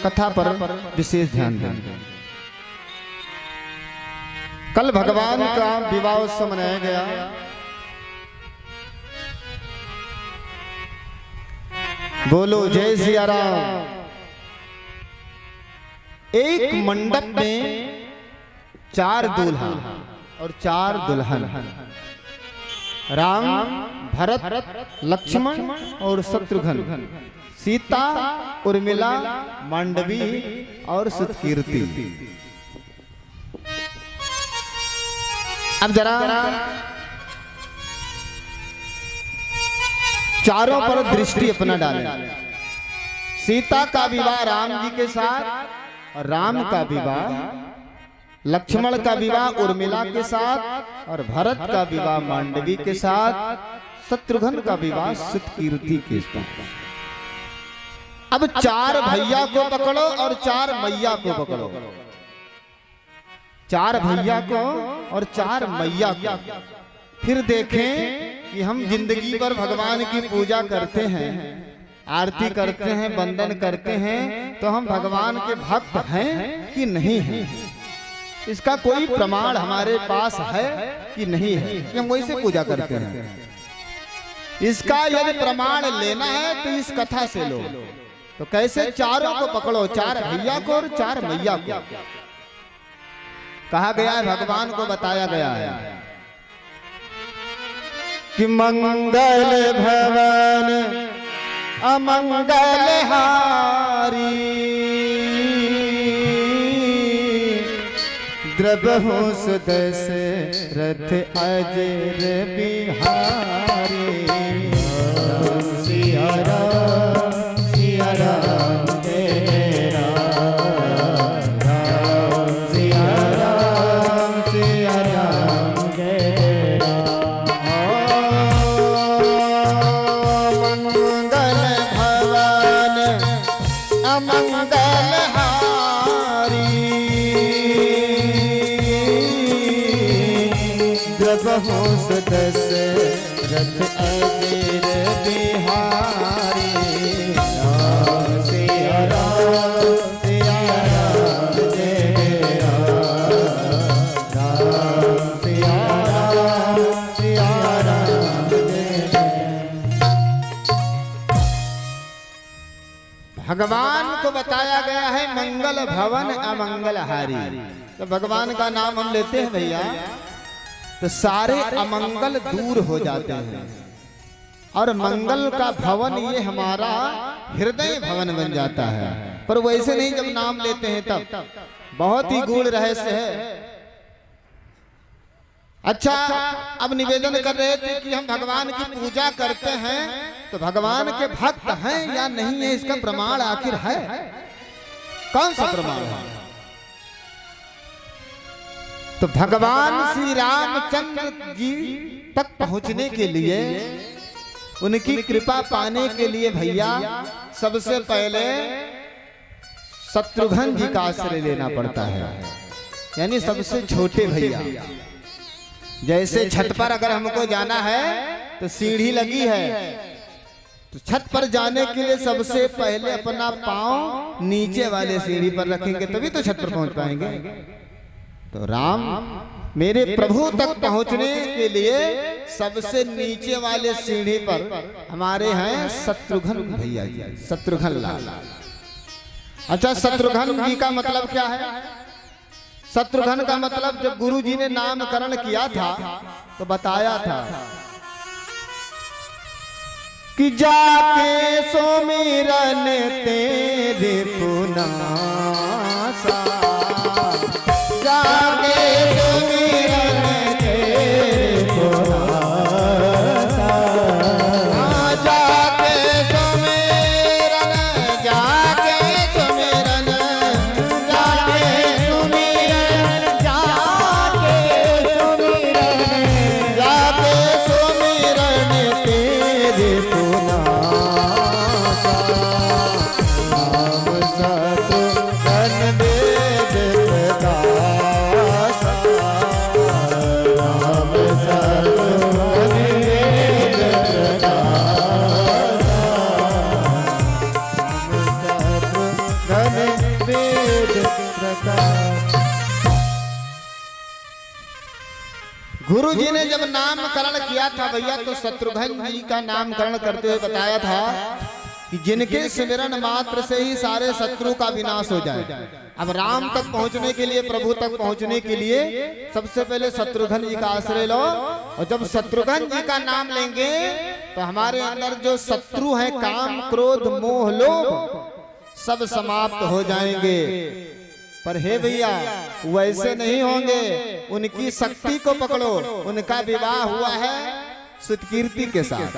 कथा पर विशेष ध्यान दें। कल भगवान का विवाह उत्सव मनाया गया। बोलो जय सिया राम। एक मंडप में 4 दूल्हा और 4 दुल्हन, राम, भरत, लक्ष्मण और शत्रुघ्न, सीता, उर्मिला, मांडवी और सुतकीर्ति। अब जरा चारों पर दृष्टि अपना डालें। सीता का विवाह राम जी के साथ और राम का विवाह, लक्ष्मण का विवाह उर्मिला के साथ और भरत का विवाह मांडवी के साथ, शत्रुघ्न का विवाह सुतकीर्ति के साथ। अब 4 भैया को पकड़ो और 4 मैया को पकड़ो। 4 भैया को और 4 मैया को। फिर देखें कि हम जिंदगी भर भगवान की पूजा करते हैं, आरती करते हैं, वंदन करते हैं, तो हम भगवान के भक्त हैं कि नहीं हैं। इसका कोई प्रमाण हमारे पास है कि नहीं है कि हम वैसे पूजा करते हैं। इसका यदि प्रमाण लेना है तो इस कथा से लो। तो कैसे? चारों को पकड़ो, 4 भैया को और 4 मैया को। कहा गया है, भगवान को बताया गया है कि मंगल भवन अमंगल हारी, द्रबहु सुदशरथ अजर बिहारी। सिया राम सिया राम जय राम, राम सिया राम जय राम। मंगल भवन अमंगल हारी, द्रबहु सुदशरथ अजर बिहारी। राम सिया राम जय राम, राम सिया राम जय। भगवान को बताया गया है मंगल भवन अमंगल हारी। तो भगवान का नाम हम लेते हैं भैया तो सारे अमंगल दूर हो जाते हैं, और मंगल का भवन ये हमारा हृदय भवन बन जाता है। पर वैसे नहीं, जब नाम लेते हैं तब बहुत ही गूढ़ रहस्य है। अच्छा, अब निवेदन कर रहे थे कि हम भगवान की पूजा करते हैं, तो भगवान के भक्त हैं या नहीं है, इसका प्रमाण आखिर है? कौन सा प्रमाण है? तो भगवान श्री रामचंद्र जी तक पहुंचने के लिए, उनकी कृपा पाने के लिए भैया सबसे पहले शत्रुघ्न जी का आश्रय लेना पड़ता है, यानी सबसे छोटे भैया। जैसे छत पर अगर हमको जाना है तो सीढ़ी लगी है, तो छत पर जाने के लिए सबसे पहले अपना पांव नीचे वाले सीढ़ी पर रखेंगे तभी तो छत पर पहुंच पाएंगे। तो राम मेरे प्रभु तक पहुंचने के लिए सबसे नीचे वाले सीढ़ी पर हमारे हैं शत्रुघ्न भैया जी, शत्रुघ्न लाल। अच्छा, शत्रुघ्न जी का मतलब क्या है? शत्रुघ्न का मतलब जब गुरु जी ने नामकरण किया था तो बताया था कि जाके सुमिरन तेरे पुनासा, जाके सुमिरन तेरे पुनासा, जाके सुमिरन, जाके सुमिरन, जाके सुमिरन, जाके सुमिरन, जाके सुमिरन तेरे पुनासा। राम शत्रुघ्न गुरु जी ने जब नामकरण किया था भैया, तो शत्रुघ्न जी का नामकरण करते हुए बताया था कि जिनके सिमरन मात्र से ही सारे शत्रु का विनाश हो जाए। अब राम तक पहुंचने के लिए, प्रभु तक पहुंचने के लिए सबसे पहले शत्रुघ्न जी का आश्रय लो, और जब शत्रुघ्न जी का नाम लेंगे तो हमारे अंदर जो शत्रु हैं, काम क्रोध मोह लोभ, सब समाप्त हो जाएंगे। पर हे भैया वैसे नहीं होंगे, उनकी शक्ति को पकड़ो। उनका विवाह हुआ है सुतकीर्ति के साथ।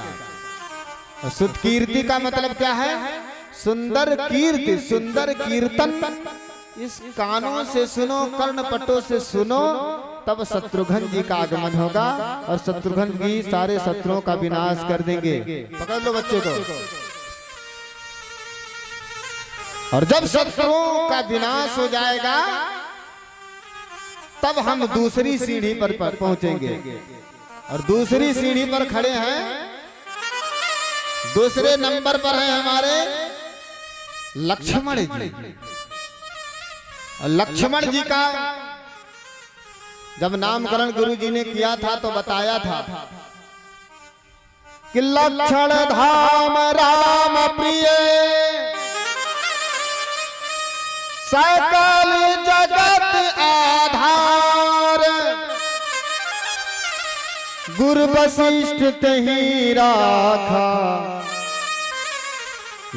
सुतकीर्ति का मतलब क्या है? सुंदर कीर्ति, सुंदर कीर्तन। इस कानों से सुनो, कर्णपटों से सुनो, तब शत्रुघ्न जी का आगमन होगा और शत्रुघ्न जी सारे शत्रुओं का विनाश कर देंगे। पकड़ लो बच्चे को। और जब शत्रुओं का विनाश हो जाएगा तब हम दूसरी सीढ़ी पर पहुंचेंगे। और दूसरी सीढ़ी पर खड़े हैं, दूसरे नंबर पर हैं हमारे लक्ष्मण जी। लक्ष्मण जी का जब नामकरण गुरु जी ने किया था तो बताया था कि लक्षण धाम राम प्रिय, सकल जगत आधार, गुरु वशिष्ठ तहि राखा,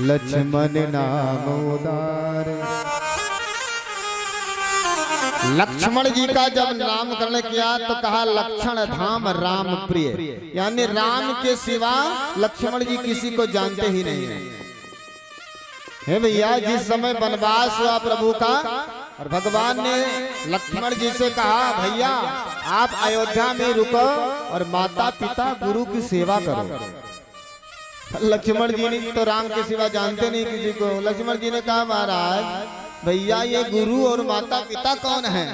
लक्ष्मण नाम उदार। लक्ष्मण जी का जब नामकरण किया तो कहा लक्षण धाम राम प्रिय, यानी राम के सिवा लक्ष्मण जी किसी को जानते ही नहीं है भैया। जिस समय वनवास हुआ प्रभु का और भगवान ने लक्ष्मण जी से कहा भैया आप अयोध्या में रुको और माता पिता गुरु की सेवा करो। लक्ष्मण जी ने तो राम के सिवा जानते नहीं किसी को। लक्ष्मण जी ने कहा महाराज भैया ये गुरु और माता पिता कौन है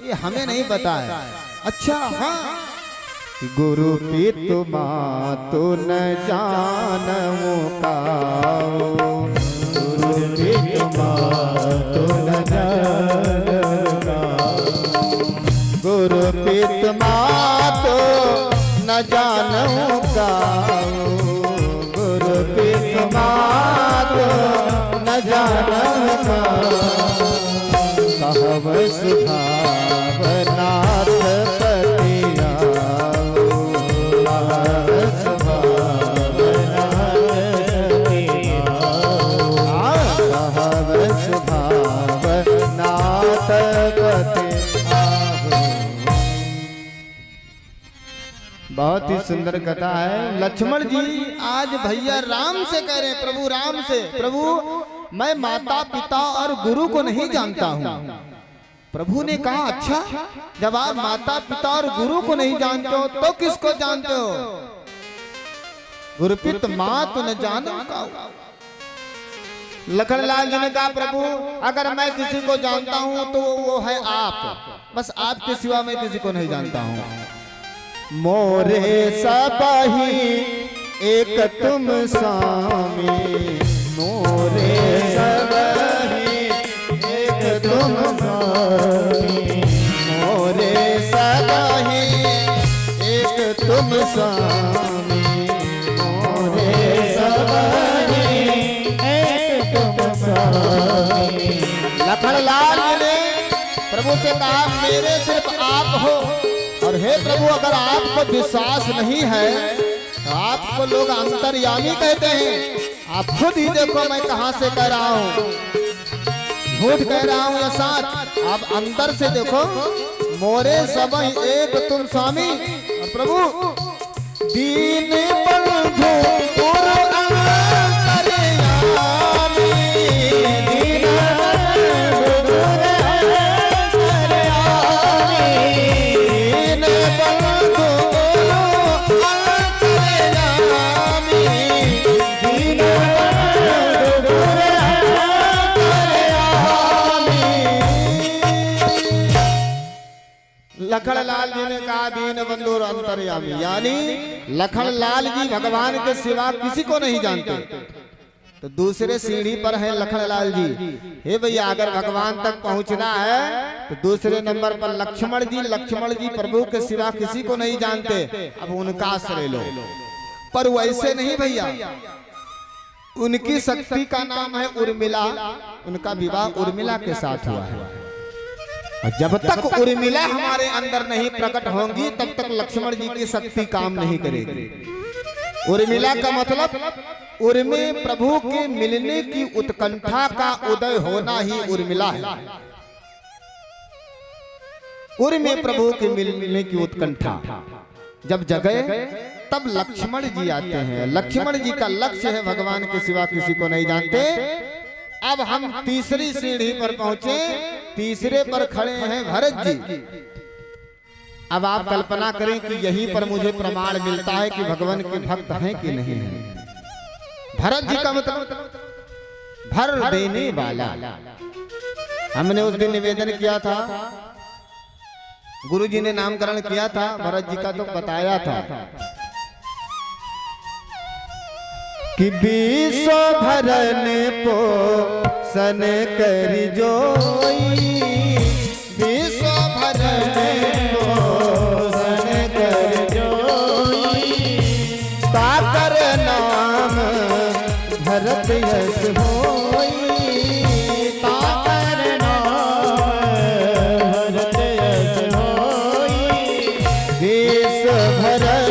ये हमें नहीं पता है। अच्छा हाँ, गुरु पितु मातु न जानू काऊ, गुरु पितु मातु न जानू काऊ, गुरु पितु मातु न जानू काऊ, गुरु पितु मातु न जानू काऊ। कहव सुभाव नाथ पतिया, बहुत ही सुंदर कथा है। लक्ष्मण जी आज भैया राम से कह रहे हैं, प्रभु राम से, प्रभु मैं माता पिता और गुरु को नहीं जानता हूँ। प्रभु ने कहा अच्छा जब आप माता पिता और गुरु को नहीं जानते हो तो किसको जानते हो? गुरुपित मातु न जानू काऊ। लखनलाल जी ने कहा प्रभु अगर मैं किसी को जानता हूँ तो वो है आप, बस आपके सिवा मैं किसी को नहीं जानता हूँ। मोरे सबही एक तुम स्वामी, मोरे सबही एक तुम स्वामी, मोरे सबही एक तुम स्वामी, मोरे सबही एक तुम स्वामी। लखनलाल जी ने प्रभु से कहा मेरे सिर्फ आप हो, और हे प्रभु अगर आपको विश्वास नहीं है तो आपको लोग अंतर्यामी कहते हैं। आप खुद ही देखो मैं कहां से कह रहा हूं, झूठ कह रहा हूं या सच, आप अंदर से देखो। मोरे सब एक तुम स्वामी, और प्रभु दीन बंधु लखनलाल जी ने कहा दीन बंधु अंतर्यामी, यानी लखनलाल जी भगवान के सिवा किसी को नहीं जानते। तो दूसरे सीढ़ी पर है लखनलाल जी। हे भैया अगर भगवान तक पहुंचना है तो दूसरे नंबर पर लक्ष्मण जी। लक्ष्मण जी प्रभु के सिवा किसी को नहीं जानते, अब उनका आश्रय लो। पर वैसे नहीं भैया, उनकी शक्ति का नाम है उर्मिला। उनका विवाह उर्मिला के साथ हुआ है। और जब तक उर्मिला हमारे अंदर नहीं प्रकट होंगी तब तक लक्ष्मण जी की शक्ति काम नहीं करेगी। उर्मिला का मतलब उर्मे प्रभु के मिलने की उत्कंठा का उदय होना ही उर्मिला है। उर्मे प्रभु के मिलने की उत्कंठा जब जगे तब लक्ष्मण जी आते हैं। लक्ष्मण जी का लक्ष्य है भगवान के सिवा किसी को नहीं जानते। अब हम तीसरी सीढ़ी पर पहुंचे, तीसरे पर खड़े हैं भरत जी। अब आप कल्पना करें कि यहीं पर मुझे प्रमाण मिलता है कि भगवान के भक्त हैं कि नहीं हैं। भरत जी का मतलब भर देने वाला। हमने उस दिन निवेदन किया था, गुरु जी ने नामकरण किया था भरत जी का, तो बताया था कि विश्व भरन पोषण कर जोई, विश्व भरन पोषण कर जोई, ताकर नाम भरत यश होई, ताकर नाम भरत यश होई, विश्व भरन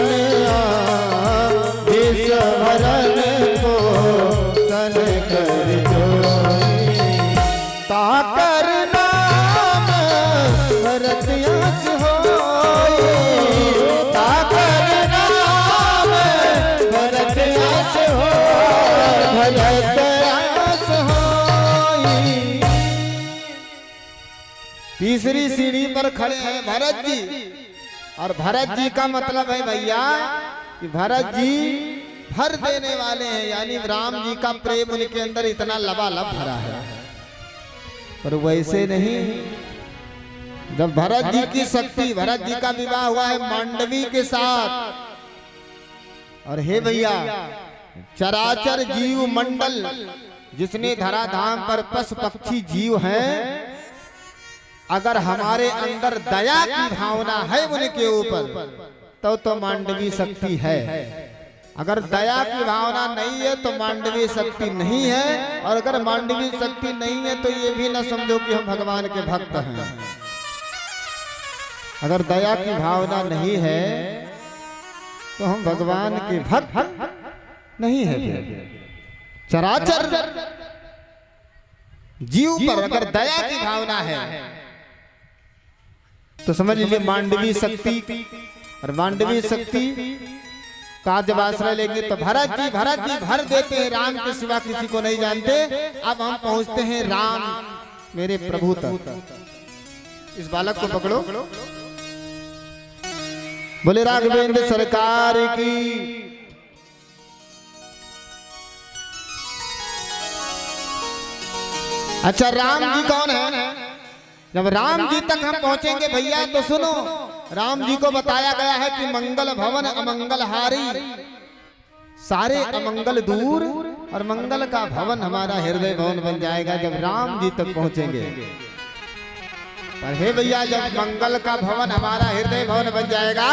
विश्व भरन पोषण कर जोई, ताकर नाम भरत यश होई, ताकर नाम भरत यश होई, भरत यश होई। तीसरी सीढ़ी पर खड़े हैं भरत जी। और भरत जी का मतलब है भैया कि भरत जी भर देने वाले हैं, यानी राम जी का प्रेम उनके अंदर इतना लबालब भरा है। पर वैसे नहीं, जब भरत जी की शक्ति, भरत जी का विवाह हुआ है मांडवी के साथ। और हे भैया चराचर जीव मंडल जिसने धराधाम पर पशु पक्षी जीव हैं, अगर हमारे अंदर दया की भावना है उनके ऊपर तो मांडवी शक्ति है। अगर दया की भावना नहीं है तो मांडवी शक्ति नहीं है। और अगर मांडवी शक्ति नहीं है तो ये भी न समझो कि हम भगवान के भक्त हैं। अगर दया की भावना नहीं है तो हम भगवान के भक्त नहीं है। चराचर जीव पर अगर दया की भावना है तो समझ लीजिए मांडवी शक्ति। और मांडवी शक्ति का जब आश्रय लेंगे तो भरत जी भर देते हैं, राम के सिवा किसी को नहीं जानते। अब हम पहुंचते हैं राम मेरे प्रभु तक। इस बालक को पकड़ो, बोले राघवेंद्र सरकार की। अच्छा राम जी कौन है? जब राम जी तक हम पहुंचेंगे भैया तो सुनो, राम जी को बताया गया है कि मंगल भवन अमंगल हारी, सारे अमंगल दूर और मंगल का भवन हमारा हृदय भवन बन जाएगा जब राम जी तक पहुंचेंगे। पर हे भैया जब मंगल का भवन हमारा हृदय भवन बन जाएगा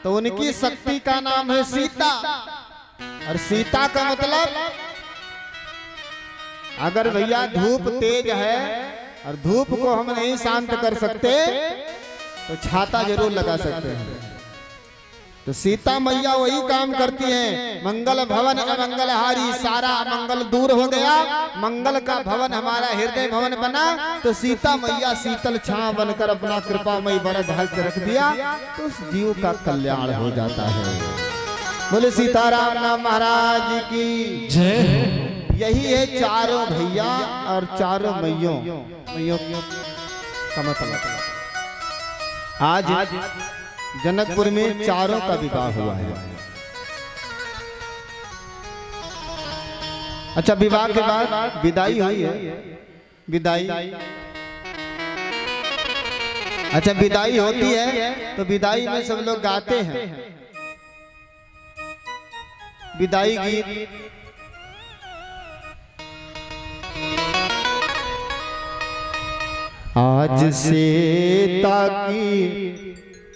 तो उनकी शक्ति का नाम है सीता। और सीता का मतलब, अगर भैया धूप तेज है और धूप को हम नहीं शांत कर सकते तो छाता जरूर लगा सकते हैं। तो सीता मैया वही काम करती हैं। मंगल भवन अमंगल हारी, सारा अमंगल दूर हो गया, मंगल का भवन हमारा हृदय भवन बना। तो सीता मैया शीतल छांव बनकर अपना कृपामयी वरद हस्त रख दिया तो उस जीव का कल्याण हो जाता है। बोले सीताराम नाम महाराज की जय। यही है चारों भैया और चारों मैयों का मतलब। आज जनकपुर में चारों का विवाह हुआ है। अच्छा विवाह के बाद विदाई हुई है, विदाई। अच्छा विदाई होती है तो विदाई में सब लोग गाते हैं विदाई गीत। आज से ताकि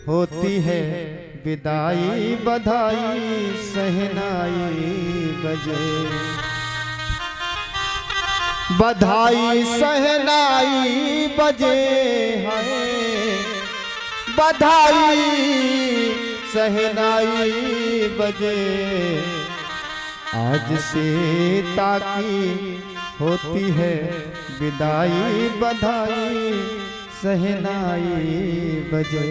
होती है विदाई, बधाई सहनाई बजे, बधाई सहनाई बजे है, बधाई सहनाई बजे। आज से ताकि होती है विदाई, बधाई सहनाई बजे।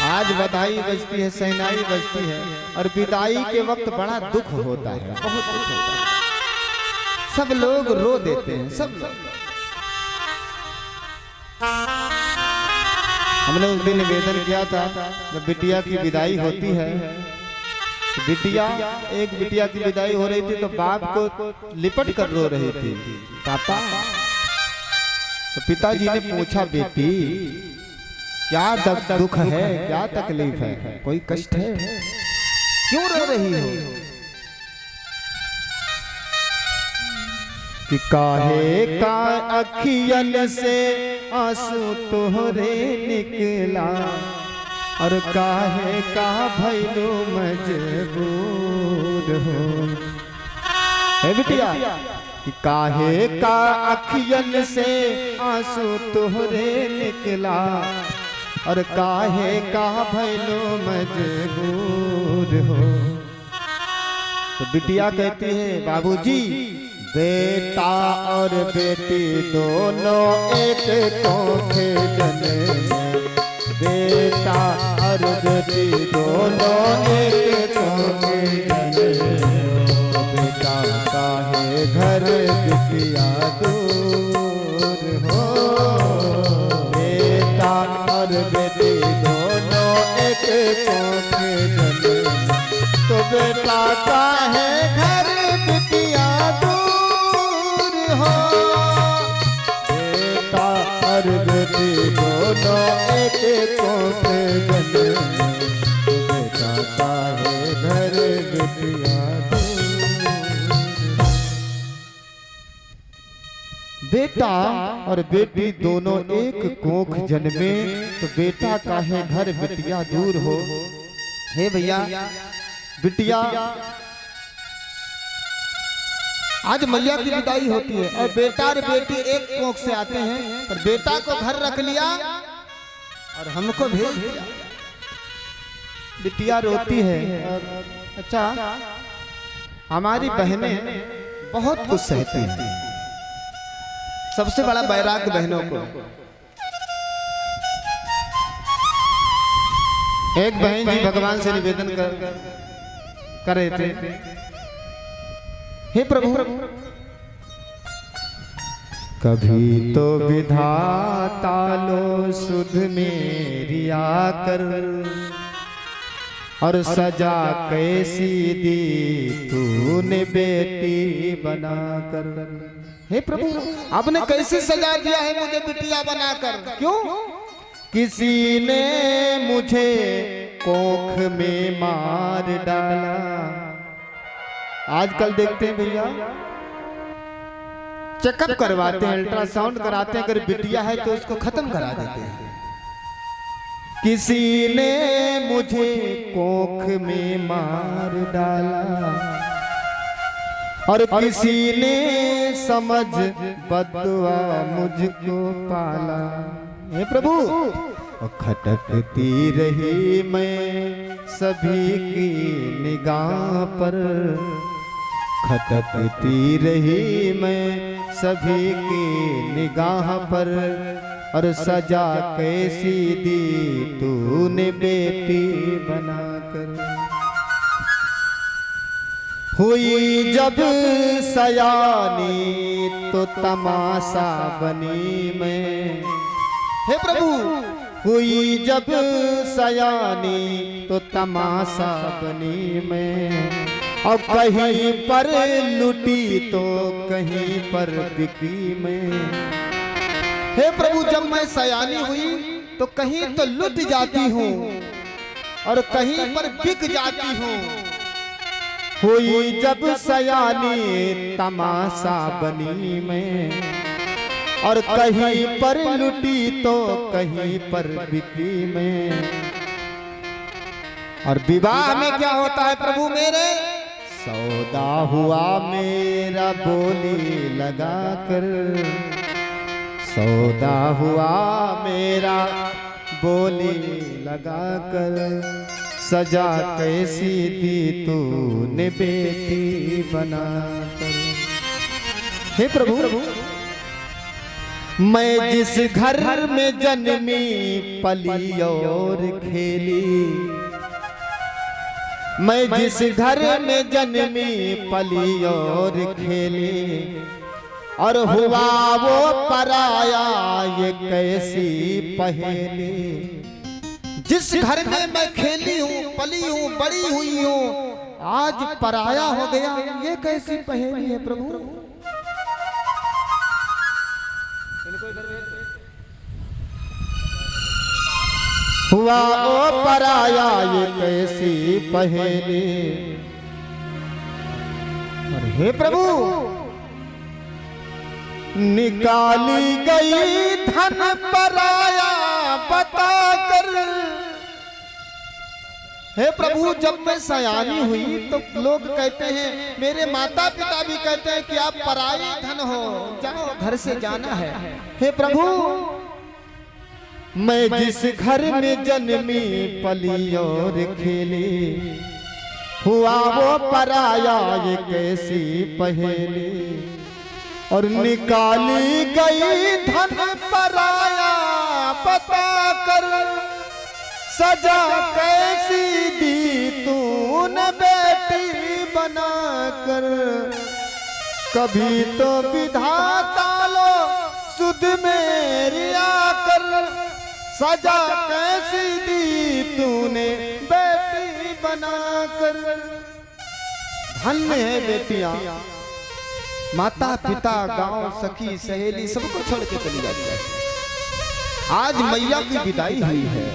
आज बधाई बजती है, सहनाई बजती है, और विदाई के वक्त बड़ा दुख होता है, बहुत दुख होता है। सब लोग रो देते हैं, सब लोग। हमने उस दिन निवेदन किया था, जब बिटिया की विदाई होती है, बिटिया एक बिटिया की विदाई हो रही थी तो बाप को लिपट कर रो रही थी, पापा। तो पिताजी ने पूछा, बेटी क्या दुख है, क्या तकलीफ है, कोई कष्ट है, क्यों रो रही हो? कि काहे का अखियन से आंसू तोहरे निकला, और काहे का भइलो मजबूर हो। हे बिटिया, कि काहे का अखियन से आंसू तोहरे निकला, और काहे का भइलो मजबूर हो। तो बिटिया कहती है, बाबूजी बेटा और बेटी दोनों एक कोखे जने, बेटा और बेटी दोनों एक कोखे जने। बेटा काहे घर बिटिया दूर हो, बेटा और बेटी दोनों एक कोखे जने। तो बेटा काहे घर बिटिया दूर हो, बेटा और बेटी दोनों एक कोखे जने। बेटा काहे घर बिटिया दूर। बेटा और बेटी दोनों एक कोख जन्मे, तो बेटा काहे घर बिटिया दूर हो। हे भैया, बिटिया आज मैया की विदाई होती है, और बेटा और बेटी एक कोख से आते हैं, पर बेटा को घर रख लिया और हमको भेज दिया। बिटिया रोती है। अच्छा, हमारी बहनें बहुत कुछ सहती हैं, सबसे बड़ा बैराग बहनों को। एक बहन जी भगवान से निवेदन कर रहे थे, हे प्रभु, कभी तो विधाता लो सुध मेरी आकर, और सजा कैसी दी तूने बेटी बनाकर। हे प्रभु, आपने कैसी सजा दिया है मुझे बिटिया बनाकर, क्यों? किसी ने मुझे कोख में मार डाला। आजकल देखते हैं भैया, चेकअप करवाते हैं, अल्ट्रासाउंड कराते हैं, अगर बिटिया है तो उसको खत्म करा देते हैं। किसी ने मुझे कोख में मार डाला, और किसी ने समझ बदुआ मुझको पाला। हे प्रभु, खटकती रही मैं सभी की निगाह पर, खटकती रही मैं सभी की निगाह पर, और सजा कैसी दी तूने बेटी बनाकर। हुई जब सयानी तो तमाशा बनी मैं। हे प्रभु, हुई जब सयानी तो तमाशा बनी मैं, और कहीं पर लुटी तो कहीं पर बिकी मैं। हे प्रभु, जब मैं सयानी हुई तो कहीं तो लुट जाती हूँ और कहीं पर बिक जाती हूँ। हुई जब सयानी तमाशा बनी मैं, और कहीं पर लुटी तो कहीं पर बिकी मैं। और विवाह में क्या होता है प्रभु मेरे, सौदा हुआ मेरा बोली लगा कर, सौदा हुआ मेरा बोली लगा कर, सजा कैसी दी तूने बेटी बना कर। हे प्रभु, मैं जिस घर में जन्मी पली और खेली, मैं जिस घर में जन्मी पली और खेली, और हुआ वो पराया ये कैसी पहेली। जिस घर में मैं खेली हूँ, पली हूँ, बड़ी हुई हूँ, आज पराया हो गया, ये कैसी पहेली है प्रभु। हुआ ओ पराया ये कैसी पहेली। और हे प्रभु, निकाली गई धन पराया बता कर। हे प्रभु, जब मैं सयानी हुई तो लोग कहते हैं, मेरे माता पिता भी कहते हैं कि आप पराई धन हो, जाओ घर से जाना है। हे प्रभु, मैं जिस घर में जन्मी पली और खेली, हुआ वो पराया ये कैसी पहेली। और निकाली गई धन पराया बता कर, सजा कैसी दी तूने बेटी बना कर। कभी तो विधाता लो सुध मेरी आकर, सजा कैसी दी तूने बेटी बना कर। धन्य है बेटियां, माता पिता गांव सखी सहेली सबको छोड़ के चली जाती है। आज मैया की विदाई हुई है,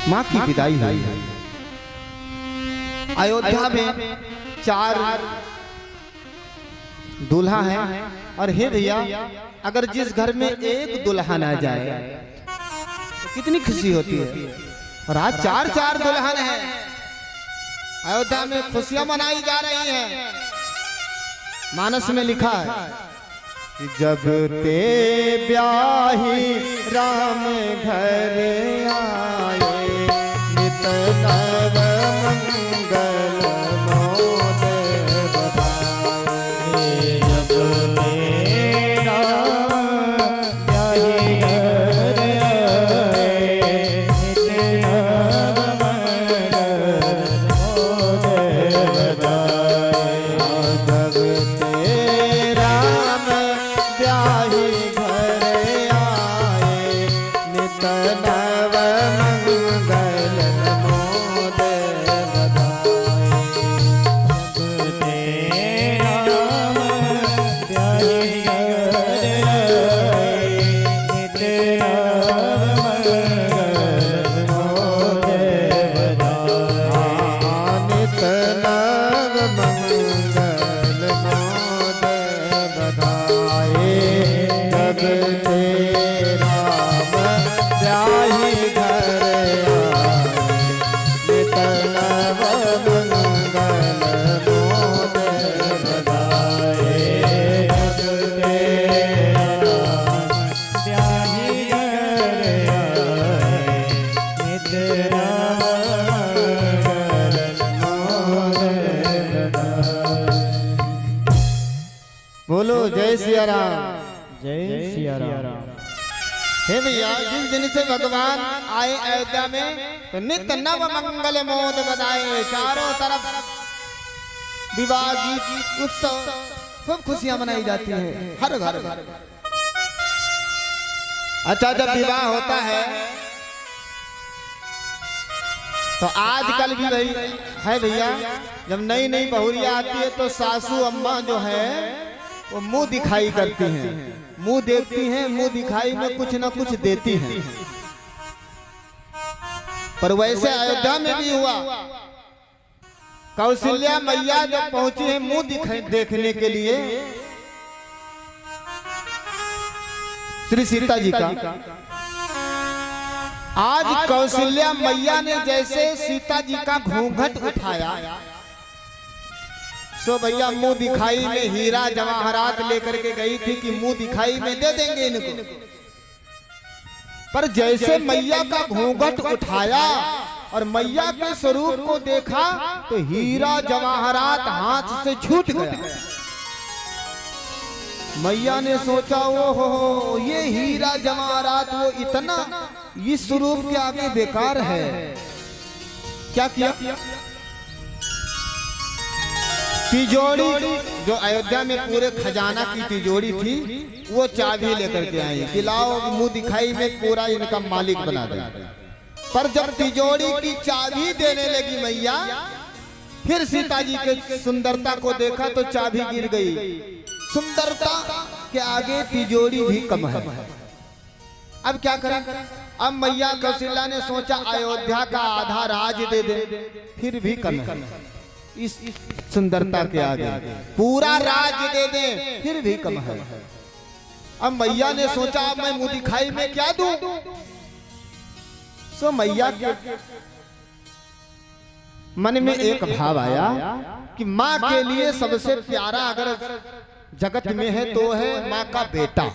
माँ की विदाई हुई है। अयोध्या में 4 दूल्हा हैं। और हे भैया, अगर जिस घर में एक दुल्हन आ जाए तो कितनी खुशी होती है। और आज 4 दुल्हन हैं। अयोध्या में खुशियां मनाई जा रही हैं। मानस में लिखा है कि जब ते ब्याही राम घर आए, नित नव मंगल मोद बधाए। जब तेरा ब्याही घर आए, नित नव मंगल मोद बधाए। जब तेरा ब्याही घर आए, नित नव मंगल मोद बधाए। जब तेरा ब्याही घर आए, नित नव मंगल मोद बधाए। नित नव मंगल मोद बधाए। जब तेरा ब्याही घर आए, नित नव मंगल मोद बधाए। जब तेरा ब्याही घर आए, नित नव मंगल मोद बधाए। बोलो जय सिया राम, जय सिया राम। हे भैया, जिस दिन से भगवान आए अयोध्या में तो नित नव मंगल मोद बधाए। चारों तरफ विवाह गीत उत्सव खूब खुशियां मनाई जाती हैं हर घर में। अच्छा, जब विवाह होता है तो आजकल भी वही है भैया, जब नई नई बहुरिया आती है तो सासू अम्मा जो है वो मुंह दिखाई करती हैं, मुंह देखती हैं, मुंह दिखाई में कुछ ना कुछ देती हैं। पर वैसे अयोध्या में भी हुआ कौशल्या मैया जब पहुंची है मुंह देखने के लिए श्री सीता जी का, आज कौशल्या मैया ने जैसे सीता जी का घूंघट उठाया, सो भैया मुंह दिखाई में हीरा जवाहरात लेकर के गई थी कि मुंह दिखाई में दे देंगे इनको, पर जैसे मैया का घूंघट उठाया और मैया के स्वरूप को देखा तो हीरा जवाहरात हाथ से छूट गया। मैया ने सोचा ओ हो ये हीरा जवाहरात वो इतना इस स्वरूप के आगे बेकार है। क्या किया? तिजोरी जो अयोध्या में पूरे खजाना की तिजोरी थी वो चाबी लेकर के आई कि लाओ मुंह दिखाई में पूरा इनका मालिक बना दे। पर जब तिजोरी की चाबी देने लगी मैया, फिर सीता जी के सुंदरता को देखा तो चाबी गिर गई। सुंदरता के आगे तिजोरी भी कम है। अब क्या करें? अब मैया कौशल्या ने सोचा अयोध्या का आधा राज दे दे, फिर भी कम है इस सुंदरता के आगे। पूरा राज दे दे फिर भी कम है। अब मैया ने सोचा अब मैं मुंह दिखाई में क्या दूं? सो मैया के मन में एक भाव आया कि माँ के लिए सबसे प्यारा अगर जगत में है तो है माँ का बेटा।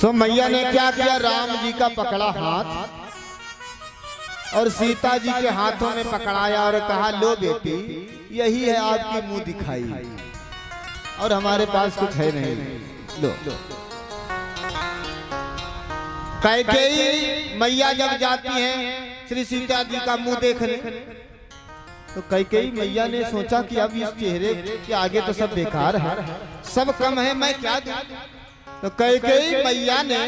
सो मैया ने क्या किया? राम जी का पकड़ा हाथ और सीता जी के हाथों में पकड़ाया और कहा लो बेटी यही है आपकी मुंह दिखाई और हमारे पास कुछ है नहीं, लो। कैकेयी मैया जब जाती हैं श्री सीता जी का मुंह देखने, तो कैकेयी मैया ने सोचा कि अब इस चेहरे के आगे तो सब बेकार है, सब कम है, मैं क्या दूं? तो कैकेयी मैया ने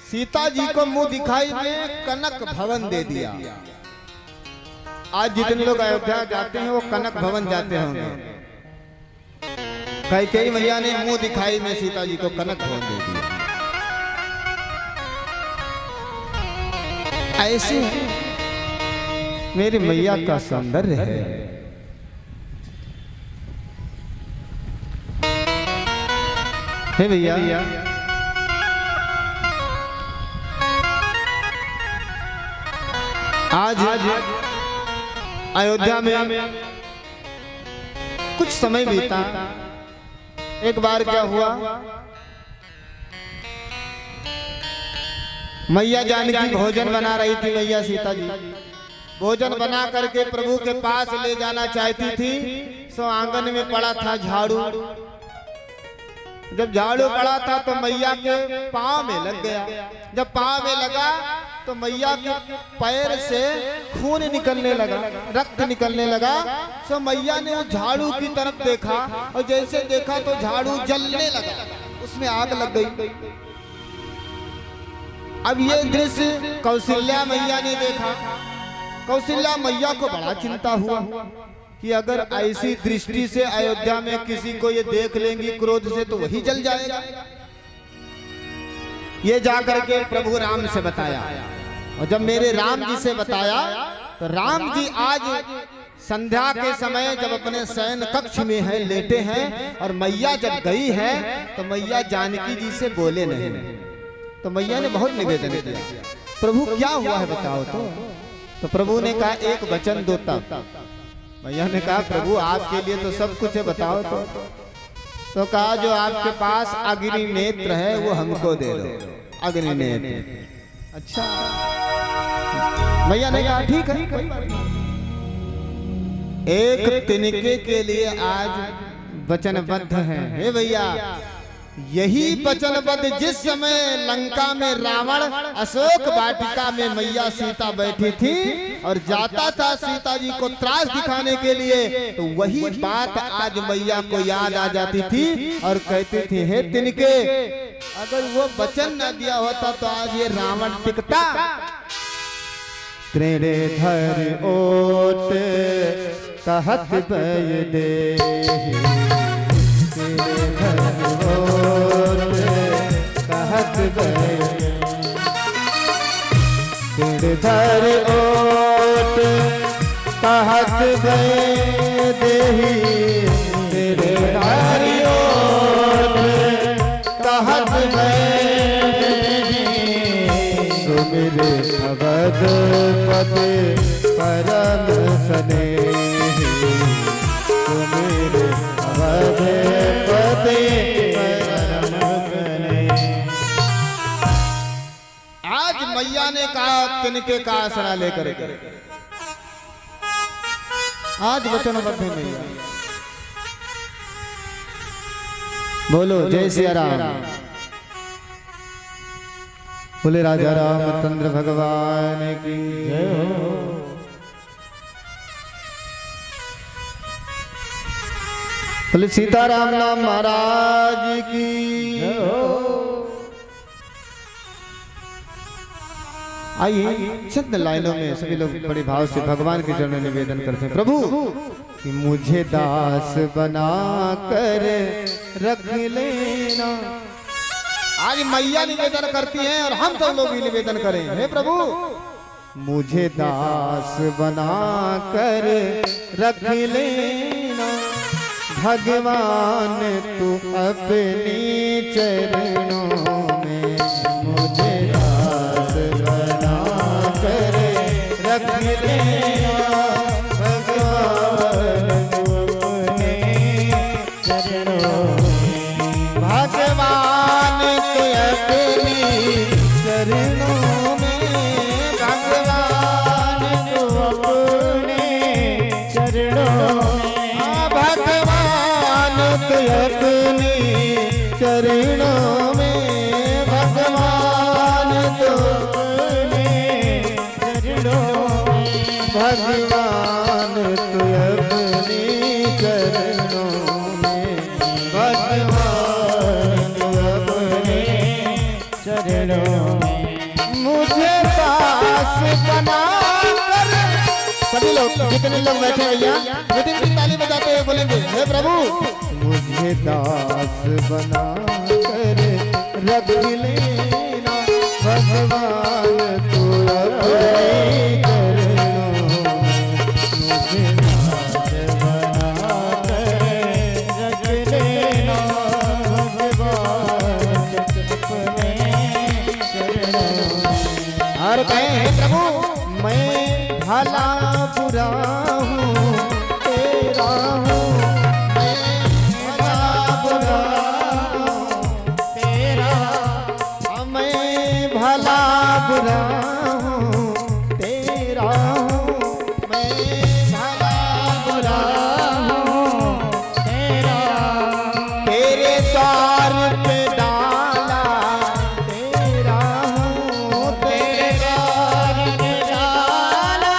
सीता जी को मुंह दिखाई में कनक भवन दे दिया। आज जितने लोग अयोध्या जाते हैं वो कनक भवन जाते होंगे। कैकेयी मैया ने मुंह दिखाई में सीता जी को कनक भवन दे दिया। ऐसे मेरी मैया का सौंदर्य है। हे भैया आज अयोध्या में कुछ समय बीता। एक बार क्या हुआ, मैया जानकी भोजन बना रही थी। मैया सीता जी भोजन बना करके प्रभु के पास ले जाना चाहती थी। सो आंगन में पड़ा था झाड़ू। जब झाड़ू पड़ा था तो मैया के पांव में लग गया। जब पांव में लगा तो मैया के पैर से खून निकलने लगा, रक्त निकलने लगा। सो मैया ने उस झाड़ू की तरफ देखा और जैसे देखा तो झाड़ू जलने लगा, उसमें आग लग गई। अब ये दृश्य कौशल्या मैया ने देखा। कौशल्या मैया को बड़ा चिंता हुआ कि अगर ऐसी दृष्टि से अयोध्या में किसी को ये देख लेंगी क्रोध से तो वही जल जाएगा। ये जाकर के प्रभु राम से बताया और जब मेरे राम जी से बताया तो राम जी आज संध्या के समय जब अपने शयन कक्ष में है, लेटे हैं और मैया जब गई है तो मैया जानकी जी से बोले नहीं। तो मैया ने बहुत निवेदन किया, प्रभु क्या हुआ है बताओ। तो प्रभु ने कहा एक वचन दो तब। मैया ने कहा प्रभु आपके लिए तो सब कुछ है, बताओ। तो कहा जो आपके पास अग्नि नेत्र है वो हमको दे दो। अग्नि नेत्र। अच्छा। मैया ने कहा ठीक है, कोई बात नहीं। एक तिनके के लिए आज वचनबद्ध है। हे भैया यही वचनबद्ध जिस समय लंका में रावण अशोक वाटिका में मैया सीता बैठी थी और जाता था सीता जी को त्रास दिखाने के लिए, तो वही बात आज मैया को याद आ जाती थी और कहती थी हे तिनके अगर वो वचन न दिया होता तो आज ये रावण टिकता। त्रिधर ओट कहत बय दे गिरधर ओट कहत भय देही तेरे नारियों कहत भय सुमिरे अवध पते परम स्नेही सुमिरे अवध पते परम स्नेही। आज मैया ने कहा तिनके का आसरा लेकर के आज वचनबद्ध है मैया। बोलो जय सिया राम। बोले राजा रामचंद्र भगवान की जय हो। बोले सीताराम नाम महाराज की जय हो। आइए चंद लाइनों में सभी लोग बड़े भाव से भगवान के चरणों में निवेदन करते हैं। प्रभु कि मुझे दास बना कर रख लेना। आज मैया निवेदन करती हैं और हम सब लोग भी निवेदन करें। हे प्रभु मुझे दास बना कर रख लेना। भगवान तू अपने चरणों में मुझे दास बना कर रख लेना। भगवान तू अपने चरणों में भगवान तू अपने चरणों में भगवान तू अपने चरणों में भगवान तू अपने चरणों में भगवान तू अपने चरणों में भगवान तू अपने चरणों में भगवान तू अपने चरणों में मुझे दास बना कर। सभी लोग जितने लोग बैठे भैया मीटिंग ताली बजाते हुए बोलेंगे हे प्रभु मुझे दास बना कर रख लेना। भगवान तू अपने चरणों में मुझे दास बना कर रख लेना। भगवान तू अपने चरणों में। और कहें हे प्रभु मैं भला बुरा हूँ तेरा हूँ। मैं भला बुरा हूँ तेरा। मैं भला बुरा हूँ तेरा हूँ। मैं भला बुरा हूँ तेरा। तेरे द्वार पे डाला तेरा हूँ। तेरे द्वार पे डाला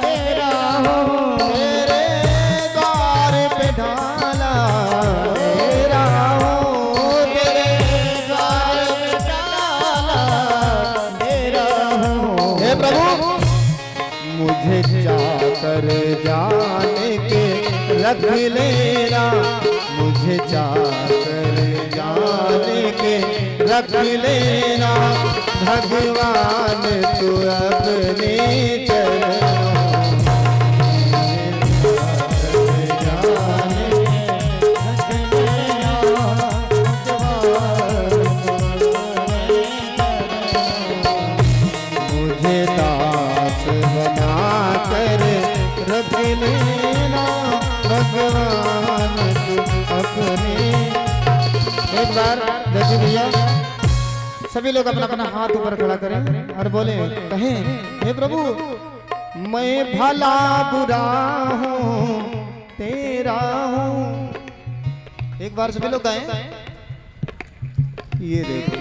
तेरा हूँ। तेरे द्वार पे डाला तेरा हूँ। तेरे द्वार पे डाला तेरा हूँ। हे प्रभु मुझे जाकर जाने के रख लेना। मुझे जाकर जाने के रख लेना। भगवान तू अपने चरणों में जाकर जाने के रख लेना। मुझे दास बना कर रख लेना। भगवान तू अपने। एक बार देखिए भैया सभी लोग अपना अपना हाथ ऊपर खड़ा करें और बोले कहें हे प्रभु मैं भला बुरा हूँ तेरा हूँ। एक बार सभी लोग गाएं। ये देखो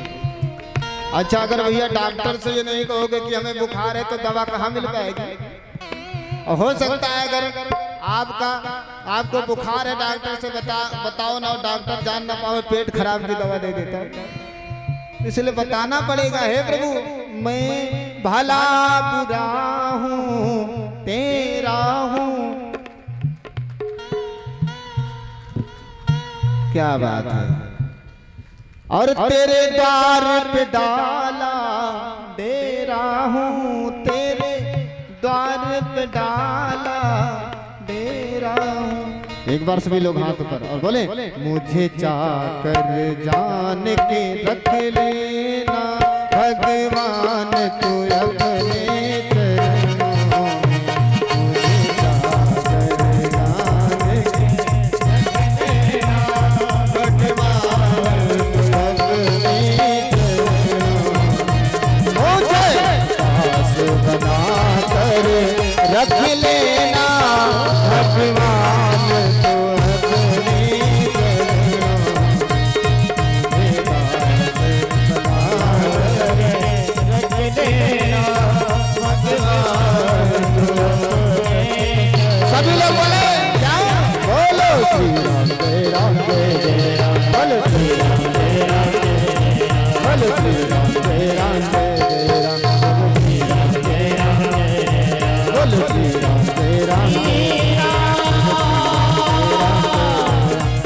अच्छा अगर भैया डॉक्टर से ये नहीं कहोगे कि हमें बुखार है तो दवा कहाँ मिल पाएगी। और हो सकता है अगर आपको बुखार है डॉक्टर से बताओ ना डॉक्टर जान ना पाओ पेट खराब की दवा दे देता है। इसलिए बताना पड़ेगा हे प्रभु मैं भला बुरा हूँ तेरा हूँ। क्या बात है। और तेरे द्वार पे डाला डेरा हूँ। तेरे द्वार पे डाला एक बार सभी लोग हाथ ऊपर और बोले, मुझे चाकर जान के रख लेना भगवान तू अपने चरणों में। मुझे चाकर जान के रख लेना भगवान तू अपने चरणों में। मुझे दास बना कर रख लेना भगवान तो अपने सभी लोग बोले क्या? बोलो श्री राम जय राम जय राम, बोलो श्री राम जय राम जय राम, बोलो श्री राम जय राम जय राम, बोलो श्री राम जय राम जय राम,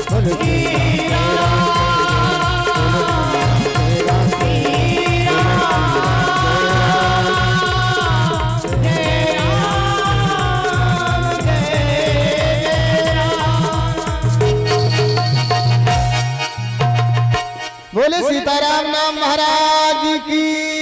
बोलो श्री बोले सीताराम नाम महाराज की।